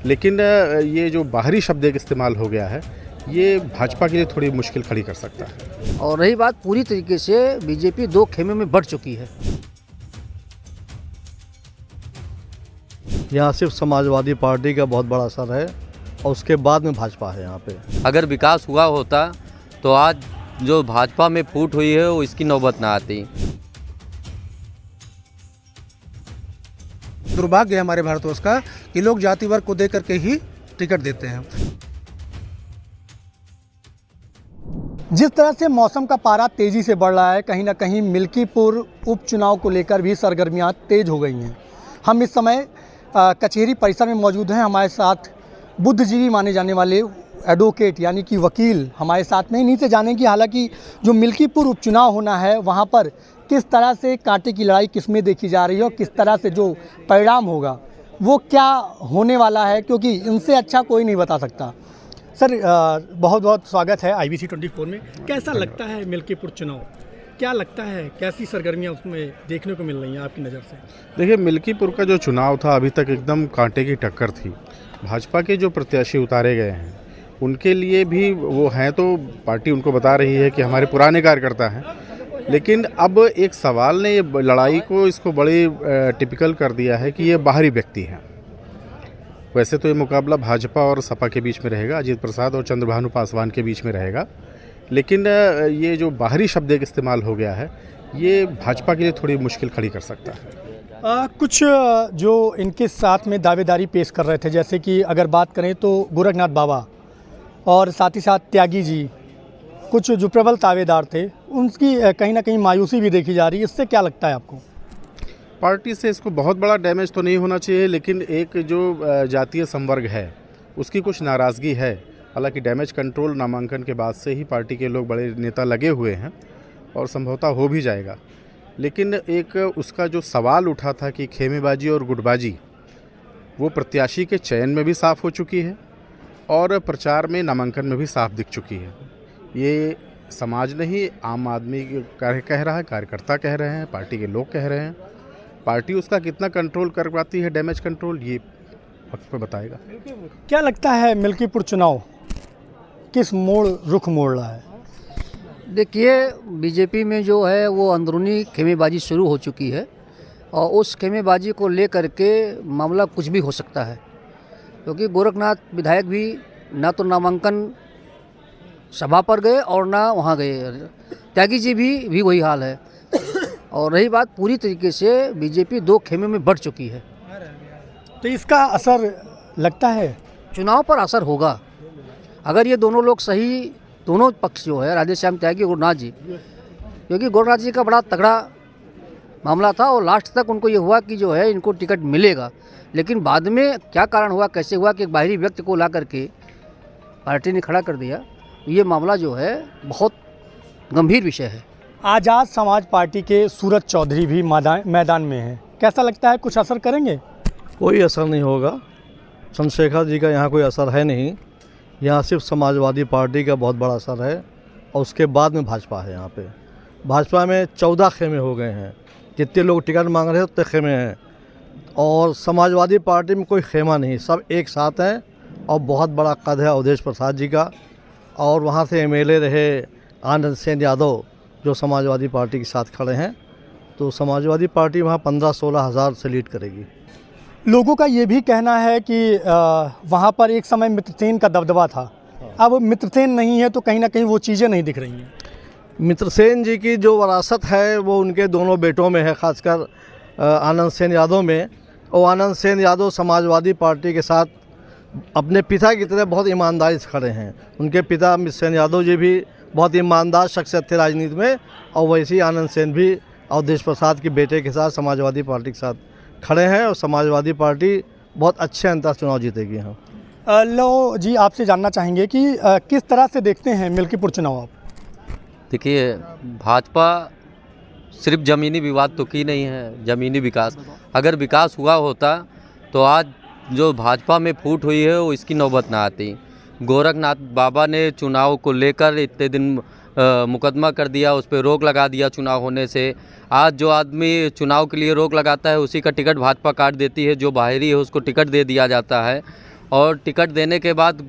लेकिन ये जो बाहरी शब्द एक इस्तेमाल हो गया है, ये भाजपा के लिए थोड़ी मुश्किल खड़ी कर सकता है। और रही बात, पूरी तरीके से बीजेपी दो खेमे में बढ़ चुकी है। यहाँ सिर्फ समाजवादी पार्टी का बहुत बड़ा असर है और उसके बाद में भाजपा है यहाँ पे। अगर विकास हुआ होता तो आज जो भाजपा में फूट हुई है वो इसकी नौबत ना आती। दुर्भाग्य है हमारे भारतवर्ष का कि लोग जाति वर्ग को देकर के ही टिकट देते हैं। जिस तरह से मौसम का पारा तेज़ी से बढ़ रहा है, कहीं ना कहीं मिल्कीपुर उपचुनाव को लेकर भी सरगर्मियां तेज हो गई हैं। हम इस समय कचहरी परिसर में मौजूद हैं। हमारे साथ बुद्धिजीवी माने जाने वाले एडवोकेट यानी कि वकील हमारे साथ में। इन्हीं से जाने की हालांकि जो मिल्कीपुर उपचुनाव होना है वहाँ पर किस तरह से कांटे की लड़ाई किसमें देखी जा रही है और किस तरह से जो परिणाम होगा वो क्या होने वाला है, क्योंकि इनसे अच्छा कोई नहीं बता सकता। सर बहुत बहुत स्वागत है IBC 24 में। कैसा लगता है मिल्कीपुर चुनाव? क्या लगता है, कैसी सरगर्मियां उसमें देखने को मिल रही हैं आपकी नज़र से? देखिए, मिल्कीपुर का जो चुनाव था अभी तक एकदम कांटे की टक्कर थी। भाजपा के जो प्रत्याशी उतारे गए हैं उनके लिए भी वो हैं, तो पार्टी उनको बता रही है कि हमारे पुराने कार्यकर्ता हैं, लेकिन अब एक सवाल ने ये लड़ाई को इसको बड़ी टिपिकल कर दिया है कि ये बाहरी व्यक्ति हैं। वैसे तो ये मुकाबला भाजपा और सपा के बीच में रहेगा, अजीत प्रसाद और चंद्रभानु पासवान के बीच में रहेगा, लेकिन ये जो बाहरी शब्द एक इस्तेमाल हो गया है, ये भाजपा के लिए थोड़ी मुश्किल खड़ी कर सकता है। कुछ जो इनके साथ में दावेदारी पेश कर रहे थे, जैसे कि अगर बात करें तो गोरखनाथ बाबा और साथ ही साथ त्यागी जी, कुछ जो प्रबल दावेदार थे, उनकी कहीं ना कहीं मायूसी भी देखी जा रही है। इससे क्या लगता है आपको? पार्टी से इसको बहुत बड़ा डैमेज तो नहीं होना चाहिए, लेकिन एक जो जातीय संवर्ग है उसकी कुछ नाराज़गी है। हालांकि डैमेज कंट्रोल नामांकन के बाद से ही पार्टी के लोग बड़े नेता लगे हुए हैं और संभवतः हो भी जाएगा, लेकिन एक उसका जो सवाल उठा था कि खेमेबाजी और गुटबाजी, वो प्रत्याशी के चयन में भी साफ़ हो चुकी है और प्रचार में नामांकन में भी साफ दिख चुकी है। ये समाज नहीं, आम आदमी कह रहा है, कार्यकर्ता कह रहे हैं, पार्टी के लोग कह रहे हैं। पार्टी उसका कितना कंट्रोल कर पाती है, डैमेज कंट्रोल, ये वक्त पे बताएगा। क्या लगता है मिल्कीपुर चुनाव किस रुख मोड़ रहा है? देखिए, बीजेपी में जो है वो अंदरूनी खेमेबाजी शुरू हो चुकी है और उस खेमेबाजी को लेकर के मामला कुछ भी हो सकता है, क्योंकि गोरखनाथ विधायक भी ना तो नामांकन सभा पर गए और ना वहाँ गए। त्यागी जी भी वही हाल है। और रही बात, पूरी तरीके से बीजेपी दो खेमे में बढ़ चुकी है। तो इसका असर लगता है चुनाव पर असर होगा अगर ये दोनों लोग सही, दोनों पक्ष जो है, राधेश्याम त्यागी और गोरखनाथ जी, क्योंकि गोरखनाथ जी का बड़ा तगड़ा मामला था और लास्ट तक उनको ये हुआ कि जो है इनको टिकट मिलेगा, लेकिन बाद में क्या कारण हुआ, कैसे हुआ कि एक बाहरी व्यक्ति को ला करके पार्टी ने खड़ा कर दिया। ये मामला जो है बहुत गंभीर विषय है। आज़ाद समाज पार्टी के सूरज चौधरी भी मैदान में हैं। कैसा लगता है, कुछ असर करेंगे? कोई असर नहीं होगा। चंद्रशेखर जी का यहाँ कोई असर है नहीं। यहाँ सिर्फ समाजवादी पार्टी का बहुत बड़ा असर है और उसके बाद में भाजपा है यहाँ पे। भाजपा में 14 खेमे हो गए हैं, जितने लोग टिकट मांग रहे हैं उतने खेमे हैं, और समाजवादी पार्टी में कोई खेमा नहीं, सब एक साथ हैं। और बहुत बड़ा कद है अवधेश प्रसाद जी का, और वहाँ से MLA रहे आनंद सेन यादव जो समाजवादी पार्टी के साथ खड़े हैं। तो समाजवादी पार्टी वहाँ 15-16 हज़ार से लीड करेगी। लोगों का ये भी कहना है कि वहाँ पर एक समय मित्रसेन का दबदबा था, अब मित्रसेन नहीं है, तो कहीं ना कहीं वो चीज़ें नहीं दिख रही हैं। मित्रसेन जी की जो विरासत है वो उनके दोनों बेटों में है, खासकर आनंद सेन यादव में। और आनंद सेन यादव समाजवादी पार्टी के साथ अपने पिता की तरह बहुत ईमानदारी से खड़े हैं। उनके पिता सेन यादव जी भी बहुत ईमानदार शख्सियत थे राजनीति में, और वैसे ही आनंद सेन भी अवधेश प्रसाद के बेटे के साथ समाजवादी पार्टी के साथ खड़े हैं, और समाजवादी पार्टी बहुत अच्छे अंतर चुनाव जीतेगी। हाँ, लो जी, आपसे जानना चाहेंगे कि किस तरह से देखते हैं मिल्कीपुर चुनाव आप? देखिए, भाजपा सिर्फ ज़मीनी विवाद तो की नहीं है, ज़मीनी विकास, अगर विकास हुआ होता तो आज जो भाजपा में फूट हुई है वो इसकी नौबत ना आती। गोरखनाथ बाबा ने चुनाव को लेकर इतने दिन मुकदमा कर दिया, उस पर रोक लगा दिया चुनाव होने से। आज जो आदमी चुनाव के लिए रोक लगाता है उसी का टिकट भाजपा काट देती है, जो बाहरी है उसको टिकट दे दिया जाता है। और टिकट देने के बाद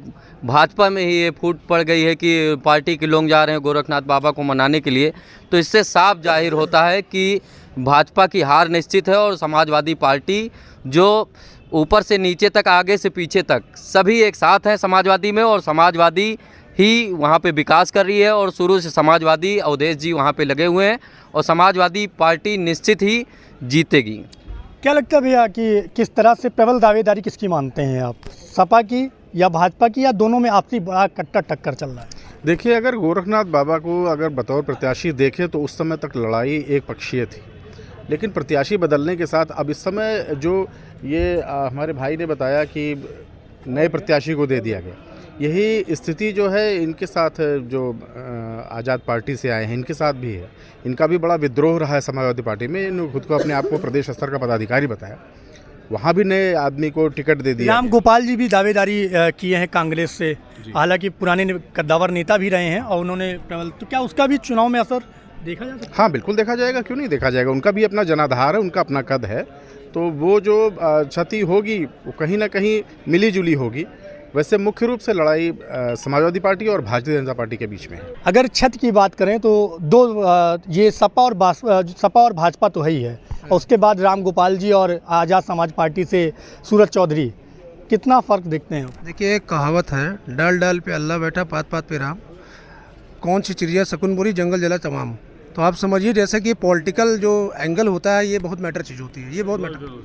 भाजपा में ही ये फूट पड़ गई है कि पार्टी के लोग जा रहे हैं गोरखनाथ बाबा को मनाने के लिए, तो इससे साफ जाहिर होता है कि भाजपा की हार निश्चित है और समाजवादी पार्टी जो ऊपर से नीचे तक, आगे से पीछे तक सभी एक साथ हैं समाजवादी में, और समाजवादी ही वहाँ पे विकास कर रही है और शुरू से समाजवादी अवधेश जी वहाँ पे लगे हुए हैं और समाजवादी पार्टी निश्चित ही जीतेगी। क्या लगता है भैया कि किस तरह से प्रबल दावेदारी किसकी मानते हैं आप, सपा की या भाजपा की, या दोनों में आपसी बड़ा कट्टर टक्कर चल रहा है? देखिए, अगर गोरखनाथ बाबा को अगर बतौर प्रत्याशी देखें तो उस समय तक लड़ाई एक पक्षीय थी, लेकिन प्रत्याशी बदलने के साथ अब इस समय जो ये हमारे भाई ने बताया कि नए प्रत्याशी को दे दिया गया, यही स्थिति जो है इनके साथ, जो आज़ाद पार्टी से आए हैं इनके साथ भी है। इनका भी बड़ा विद्रोह रहा है समाजवादी पार्टी में। इन्होंने खुद को अपने आप को प्रदेश स्तर का पदाधिकारी बताया, वहाँ भी नए आदमी को टिकट दे दिया। राम गोपाल जी भी दावेदारी किए हैं कांग्रेस से, हालांकि पुराने कद्दावर नेता भी रहे हैं और उन्होंने प्रबल, तो क्या उसका भी चुनाव में असर देखा जा सकता है? हाँ, बिल्कुल देखा जाएगा, क्यों नहीं देखा जाएगा। उनका भी अपना जनाधार है, उनका अपना कद है, तो वो जो क्षति होगी वो कहीं ना कहीं मिली जुली होगी। वैसे मुख्य रूप से लड़ाई समाजवादी पार्टी और भारतीय जनता पार्टी के बीच में है। अगर छत की बात करें तो दो ये सपा और भाजपा तो है ही है, और उसके बाद राम गोपाल जी और आज़ाद समाज पार्टी से सूरज चौधरी, कितना फ़र्क देखते हैं? देखिए, एक कहावत है, डाल डाल पे अल्लाह बैठा, पात पात पे राम, कौन सी चिड़िया शकुन बोरी, जंगल जला तमाम। तो आप समझिए जैसे कि पॉलिटिकल जो एंगल होता है ये बहुत मैटर चीज़ होती है, ये बहुत मैटर,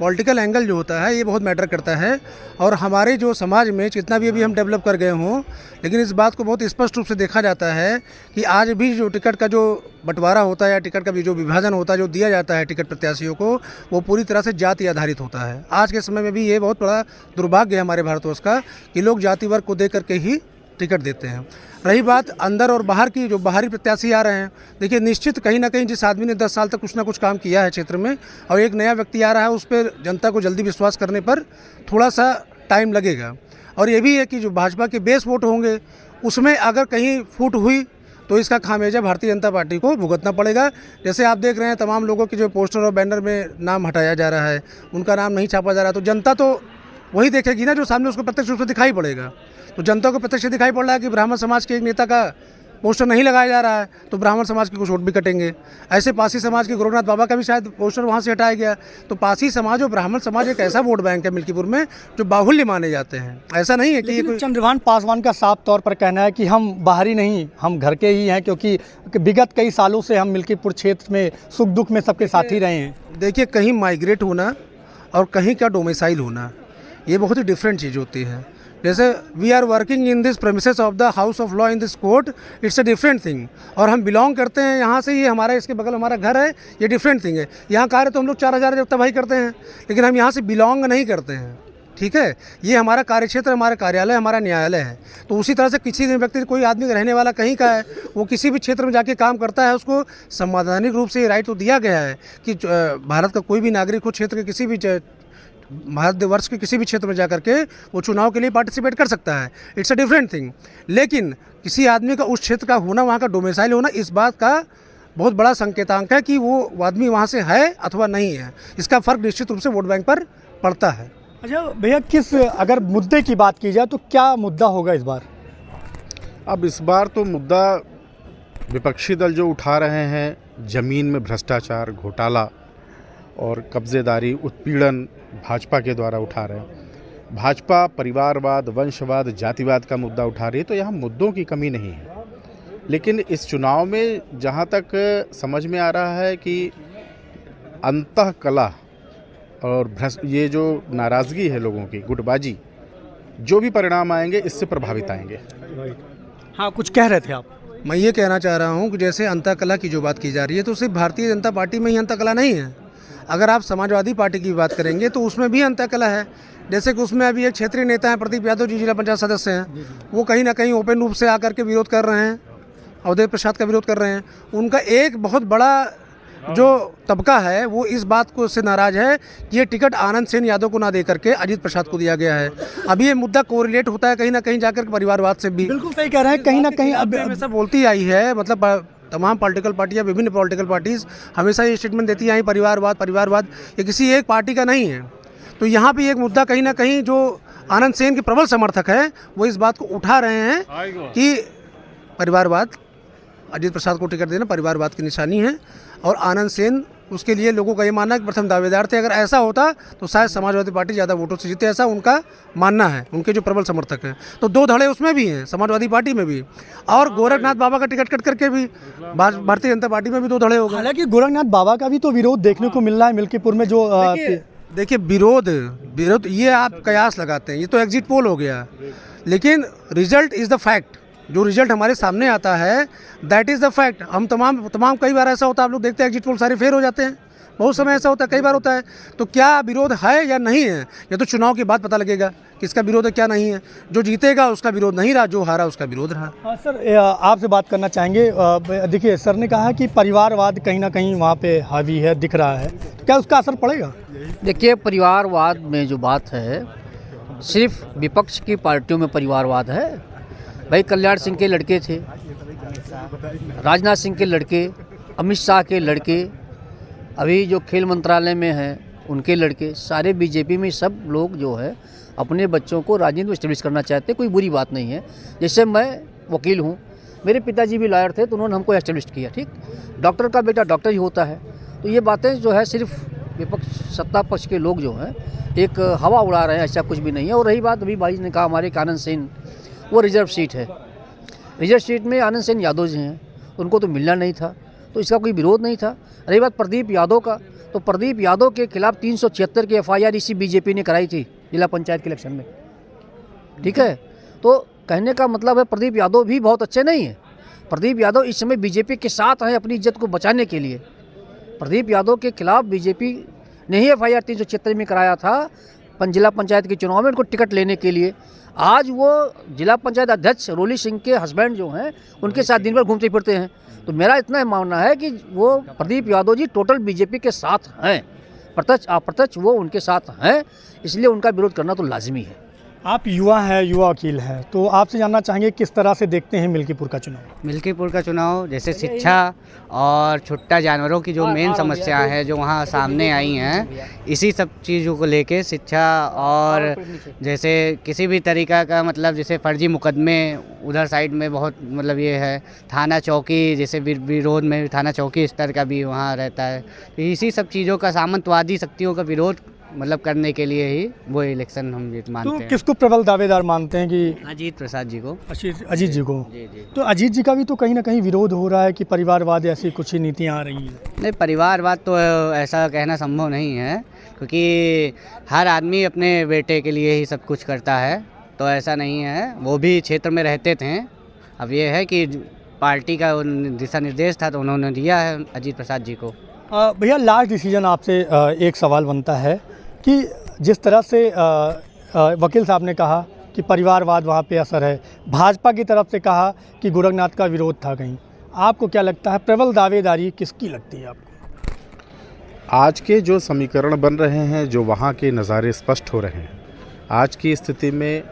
पॉलिटिकल एंगल जो होता है ये बहुत मैटर करता है। और हमारे जो समाज में जितना भी अभी हम डेवलप कर गए हों, लेकिन इस बात को बहुत स्पष्ट रूप से देखा जाता है कि आज भी जो टिकट का जो बंटवारा होता है या टिकट का भी जो विभाजन होता है, जो दिया जाता है टिकट प्रत्याशियों को, वो पूरी तरह से जाति आधारित होता है। आज के समय में भी ये बहुत बड़ा दुर्भाग्य है हमारे भारतवर्ष का कि लोग जाति वर्ग को दे करके ही टिकट देते हैं। रही बात अंदर और बाहर की, जो बाहरी प्रत्याशी आ रहे हैं, देखिए निश्चित कहीं ना कहीं जिस आदमी ने 10 साल तक कुछ ना कुछ काम किया है क्षेत्र में, और एक नया व्यक्ति आ रहा है, उस पर जनता को जल्दी विश्वास करने पर थोड़ा सा टाइम लगेगा। और ये भी है कि जो भाजपा के बेस वोट होंगे उसमें अगर कहीं फूट हुई तो इसका खामियाजा भारतीय जनता पार्टी को भुगतना पड़ेगा। जैसे आप देख रहे हैं तमाम लोगों के जो पोस्टर और बैनर में नाम हटाया जा रहा है, उनका नाम नहीं छापा जा रहा, तो जनता तो वही देखेगी ना जो सामने उसको प्रत्यक्ष रूप से दिखाई पड़ेगा। तो जनता को प्रत्यक्ष दिखाई पड़ रहा है कि ब्राह्मण समाज के एक नेता का पोस्टर नहीं लगाया जा रहा है, तो ब्राह्मण समाज के कुछ वोट भी कटेंगे। ऐसे पासी समाज के गोरखनाथ बाबा का भी शायद पोस्टर वहाँ से हटाया गया। तो पासी समाज और ब्राह्मण समाज एक ऐसा वोट बैंक है मिल्कीपुर में जो बाहुल्य माने जाते हैं। ऐसा नहीं है कि ये कोई चंद्रभान पासवान का साफ तौर पर कहना है कि हम बाहरी नहीं, हम घर के ही हैं, क्योंकि विगत कई सालों से हम मिल्कीपुर क्षेत्र में सुख दुख में सबके साथ ही रहे हैं। देखिए, कहीं माइग्रेट होना और कहीं का डोमिसाइल होना, ये बहुत ही डिफरेंट चीज़ होती है। जैसे we are working in this premises of the house of law in this court, it's a different thing. और हम बिलोंग करते हैं यहाँ से, ये हमारा इसके बगल हमारा घर है, ये डिफरेंट थिंग है। यहाँ कार्य तो हम लोग 4000 तबाही करते हैं, लेकिन हम यहाँ से बिलोंग नहीं करते हैं, ठीक है। ये हमारा कार्यक्षेत्र, हमारा कार्यालय, हमारा न्यायालय है। तो उसी तरह से किसी व्यक्ति, कोई आदमी रहने वाला कहीं का है, वो किसी भी क्षेत्र में जाके काम करता है, उसको संवैधानिक रूप से ये राइट तो दिया गया है कि भारत का कोई भी नागरिक हो, क्षेत्र के किसी भी भारतवर्ष के किसी भी क्षेत्र में जाकर के वो चुनाव के लिए पार्टिसिपेट कर सकता है। It's a different thing. लेकिन किसी आदमी का उस क्षेत्र का होना, वहाँ का डोमिसाइल होना, इस बात का बहुत बड़ा संकेतांक है कि वो आदमी वहाँ से है अथवा नहीं है। इसका फ़र्क निश्चित रूप से वोट बैंक पर पड़ता है। अच्छा भैया, अगर मुद्दे की बात की जाए तो क्या मुद्दा होगा इस बार? अब इस बार तो मुद्दा विपक्षी दल जो उठा रहे हैं, ज़मीन में भ्रष्टाचार, घोटाला और कब्जेदारी, उत्पीड़न भाजपा के द्वारा उठा रहे हैं। भाजपा परिवारवाद, वंशवाद, जातिवाद का मुद्दा उठा रही है, तो यहाँ मुद्दों की कमी नहीं है। लेकिन इस चुनाव में जहाँ तक समझ में आ रहा है कि अंतःकला और ये जो नाराज़गी है लोगों की, गुटबाजी, जो भी परिणाम आएंगे इससे प्रभावित आएंगे। हाँ, कुछ कह रहे थे आप? मैं ये कहना चाह रहा हूँ कि जैसे अंतःकला की जो बात की जा रही है, तो सिर्फ भारतीय जनता पार्टी में ही अंतःकला नहीं है। अगर आप समाजवादी पार्टी की बात करेंगे तो उसमें भी अंतःकला है। जैसे कि उसमें अभी एक क्षेत्रीय नेता हैं प्रदीप यादव जी, जिला पंचायत सदस्य हैं, वो कहीं ना कहीं ओपन रूप से आकर के विरोध कर रहे हैं, अवधेश प्रसाद का विरोध कर रहे हैं। उनका एक बहुत बड़ा जो तबका है वो इस बात को से नाराज़ है कि ये टिकट आनंद सेन यादव को ना दे करके अजीत प्रसाद को दिया गया है। अभी ये मुद्दा कोरिलेट होता है कहीं ना कहीं जाकर परिवारवाद से भी। बिल्कुल सही कह रहे हैं, कहीं ना कहीं अब हमेशा बोलती आई है, मतलब तमाम पॉलिटिकल पार्टियाँ, विभिन्न पॉलिटिकल पार्टीज़ हमेशा ये स्टेटमेंट देती आई, परिवारवाद परिवारवाद, ये किसी एक पार्टी का नहीं है। तो यहाँ पे एक मुद्दा कहीं ना कहीं जो आनंद सेन के प्रबल समर्थक हैं, वो इस बात को उठा रहे हैं कि परिवारवाद, अजीत प्रसाद को टिकट देना परिवारवाद की निशानी है। और आनंद सेन, उसके लिए लोगों का ये मानना है कि प्रथम दावेदार थे। अगर ऐसा होता तो शायद समाजवादी पार्टी ज़्यादा वोटों से जीते, ऐसा उनका मानना है, उनके जो प्रबल समर्थक हैं। तो दो धड़े उसमें भी हैं, समाजवादी पार्टी में भी, और गोरखनाथ बाबा का टिकट कट करके भी भारतीय जनता पार्टी में भी दो धड़े हो गए। हालांकि गोरखनाथ बाबा का भी तो विरोध देखने को मिल रहा है मिल्कीपुर में। जो देखिए विरोध ये आप कयास लगाते हैं, ये तो एग्जिट पोल हो गया, लेकिन रिजल्ट इज़ द फैक्ट। जो रिजल्ट हमारे सामने आता है दैट इज़ द फैक्ट। हम तमाम कई बार ऐसा होता है, आप लोग देखते हैं एग्जिट पोल सारे फेल हो जाते हैं, बहुत समय ऐसा होता है, कई बार होता है। तो क्या विरोध है या नहीं है, ये तो चुनाव के बाद पता लगेगा किसका विरोध है क्या नहीं है। जो जीतेगा उसका विरोध नहीं रहा, जो हारा उसका विरोध रहा। हाँ सर, आपसे बात करना चाहेंगे। देखिए सर ने कहा कि परिवारवाद कहीं ना कहीं वहाँ पे हावी है, दिख रहा है, तो क्या उसका असर पड़ेगा? देखिए, परिवारवाद में जो बात है, सिर्फ विपक्ष की पार्टियों में परिवारवाद है। भाई कल्याण सिंह के लड़के थे, राजनाथ सिंह के लड़के, अमित शाह के लड़के, अभी जो खेल मंत्रालय में हैं उनके लड़के, सारे बीजेपी में सब लोग जो है अपने बच्चों को राजनीति में इस्टेब्लिश करना चाहते हैं। कोई बुरी बात नहीं है। जैसे मैं वकील हूँ, मेरे पिताजी भी लॉयर थे, तो उन्होंने हमको एस्टेब्लिश किया, ठीक। डॉक्टर का बेटा डॉक्टर ही होता है। तो ये बातें जो है सिर्फ विपक्ष, सत्ता पक्ष के लोग जो हैं एक हवा उड़ा रहे हैं, ऐसा कुछ भी नहीं है। और रही बात, अभी भाई ने कहा हमारे आनंद सेन, वो रिजर्व सीट है, रिजर्व सीट में आनंद सेन यादव जी हैं, उनको तो मिलना नहीं था, तो इसका कोई विरोध नहीं था। रही बात प्रदीप यादव का, तो प्रदीप यादव के खिलाफ 376 की FIR इसी बीजेपी ने कराई थी जिला पंचायत के इलेक्शन में, ठीक है। तो कहने का मतलब है प्रदीप यादव भी बहुत अच्छे नहीं हैं। प्रदीप यादव इस समय बीजेपी के साथ हैं अपनी इज्जत को बचाने के लिए। प्रदीप यादव के खिलाफ बीजेपी ने ही FIR 376 में कराया था जिला पंचायत के चुनाव में, उनको टिकट लेने के लिए। आज वो जिला पंचायत अध्यक्ष रोली सिंह के हस्बैंड जो हैं उनके साथ दिन भर घूमते फिरते हैं। तो मेरा इतना मानना है कि वो प्रदीप यादव जी टोटल बीजेपी के साथ हैं, प्रत्यक्ष अप्रत्यक्ष वो उनके साथ हैं, इसलिए उनका विरोध करना तो लाजमी है। आप युवा हैं, युवा वकील हैं, तो आपसे जानना चाहेंगे किस तरह से देखते हैं मिल्कीपुर का चुनाव? मिल्कीपुर का चुनाव जैसे शिक्षा और छुट्टा जानवरों की जो मेन समस्या है जो वहाँ सामने आई हैं, इसी सब चीज़ों को लेके शिक्षा और जैसे किसी भी तरीका का मतलब जैसे फर्जी मुकदमे उधर साइड में बहुत मतलब ये है, थाना चौकी जैसे विरोध में थाना चौकी स्तर का भी वहाँ रहता है। तो इसी सब चीज़ों का सामंतवादी शक्तियों का विरोध मतलब करने के लिए ही वो इलेक्शन हम जीत मानते हैं। तो किसको प्रबल दावेदार मानते हैं? कि अजीत प्रसाद जी को। अजीत जी को। जी जी। तो अजीत जी का भी तो कहीं ना कहीं विरोध हो रहा है कि परिवारवाद ऐसी कुछ ही नीतियाँ आ रही हैं। नहीं, परिवारवाद तो ऐसा कहना संभव नहीं है, क्योंकि हर आदमी अपने बेटे के लिए ही सब कुछ करता है, तो ऐसा नहीं है। वो भी क्षेत्र में रहते थे, अब ये है कि पार्टी का दिशा निर्देश था तो उन्होंने दिया है अजीत प्रसाद जी को। भैया लास्ट डिसीजन आपसे एक सवाल बनता है कि जिस तरह से वकील साहब ने कहा कि परिवारवाद वहाँ पे असर है, भाजपा की तरफ से कहा कि गोरखनाथ का विरोध था, कहीं आपको क्या लगता है प्रबल दावेदारी किसकी लगती है आपको? आज के जो समीकरण बन रहे हैं, जो वहाँ के नज़ारे स्पष्ट हो रहे हैं, आज की स्थिति में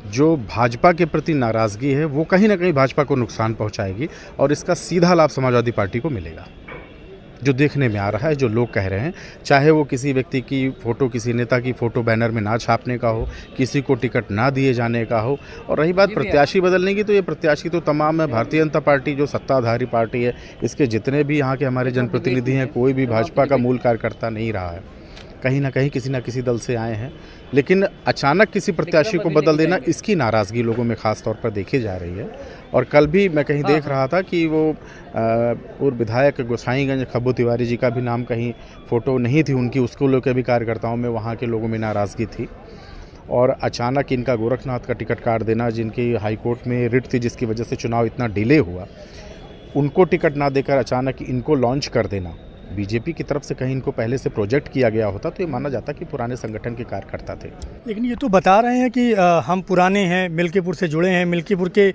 जो भाजपा के प्रति नाराज़गी है वो कहीं ना कहीं भाजपा को नुकसान पहुंचाएगी और इसका सीधा लाभ समाजवादी पार्टी को मिलेगा। जो देखने में आ रहा है, जो लोग कह रहे हैं, चाहे वो किसी व्यक्ति की फ़ोटो, किसी नेता की फ़ोटो बैनर में ना छापने का हो, किसी को टिकट ना दिए जाने का हो। और रही बात प्रत्याशी बदलने की, तो ये प्रत्याशी तो तमाम है। भारतीय जनता पार्टी जो सत्ताधारी पार्टी है, इसके जितने भी यहाँ के हमारे जनप्रतिनिधि हैं, कोई भी भाजपा का मूल कार्यकर्ता नहीं रहा है, कहीं ना कहीं किसी न किसी दल से आए हैं। लेकिन अचानक किसी प्रत्याशी को बदल देना, इसकी नाराज़गी लोगों में ख़ास तौर पर देखी जा रही है। और कल भी मैं कहीं देख रहा था कि वो पूर्व विधायक गोसाईगंज खब्बू तिवारी जी का भी नाम कहीं फ़ोटो नहीं थी उनकी, उसको लेकर भी कार्यकर्ताओं में, वहाँ के लोगों में नाराज़गी थी। और अचानक इनका गोरखनाथ का टिकट काट देना, जिनकी हाईकोर्ट में रिट थी जिसकी वजह से चुनाव इतना डिले हुआ, उनको टिकट ना देकर अचानक इनको लॉन्च कर देना, बीजेपी की तरफ से कहीं इनको पहले से प्रोजेक्ट किया गया होता तो ये माना जाता कि पुराने संगठन के कार्यकर्ता थे। लेकिन ये तो बता रहे हैं कि हम पुराने हैं, मिल्कीपुर से जुड़े हैं, मिल्कीपुर के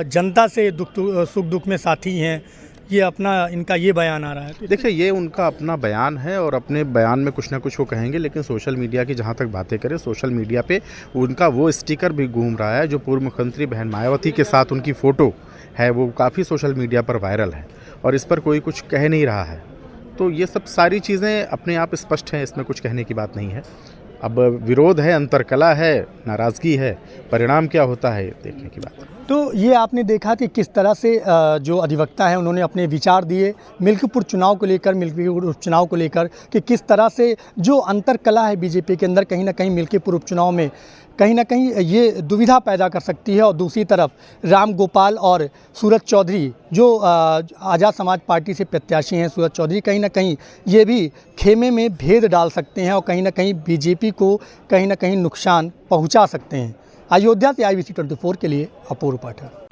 जनता से सुख दुख में साथी हैं, ये अपना इनका ये बयान आ रहा है। देखिए, ये उनका अपना बयान है और अपने बयान में कुछ ना कुछ वो कहेंगे, लेकिन सोशल मीडिया की जहाँ तक बातें करें, सोशल मीडिया पे उनका वो स्टिकर भी घूम रहा है जो पूर्व मुख्यमंत्री बहन मायावती के साथ उनकी फ़ोटो है, वो काफ़ी सोशल मीडिया पर वायरल है और इस पर कोई कुछ कह नहीं रहा है। तो ये सब सारी चीज़ें अपने आप स्पष्ट हैं, इसमें कुछ कहने की बात नहीं है। अब विरोध है, अंतरकला है, नाराज़गी है, परिणाम क्या होता है देखने की बात है। तो ये आपने देखा कि किस तरह से जो अधिवक्ता हैं उन्होंने अपने विचार दिए मिल्कीपुर चुनाव को लेकर, मिल्कीपुर उपचुनाव को लेकर, कि किस तरह से जो अंतरकला है बीजेपी के अंदर कहीं ना कहीं मिल्कीपुर उपचुनाव में कहीं ना कहीं ये दुविधा पैदा कर सकती है। और दूसरी तरफ राम गोपाल और सूरज चौधरी जो आज़ाद समाज पार्टी से प्रत्याशी हैं, सूरज चौधरी कहीं ना कहीं ये भी खेमे में भेद डाल सकते हैं और कहीं ना कहीं बीजेपी को कहीं ना कहीं नुकसान पहुंचा सकते हैं। अयोध्या से IBC 24 के लिए अपूर्व पाठक।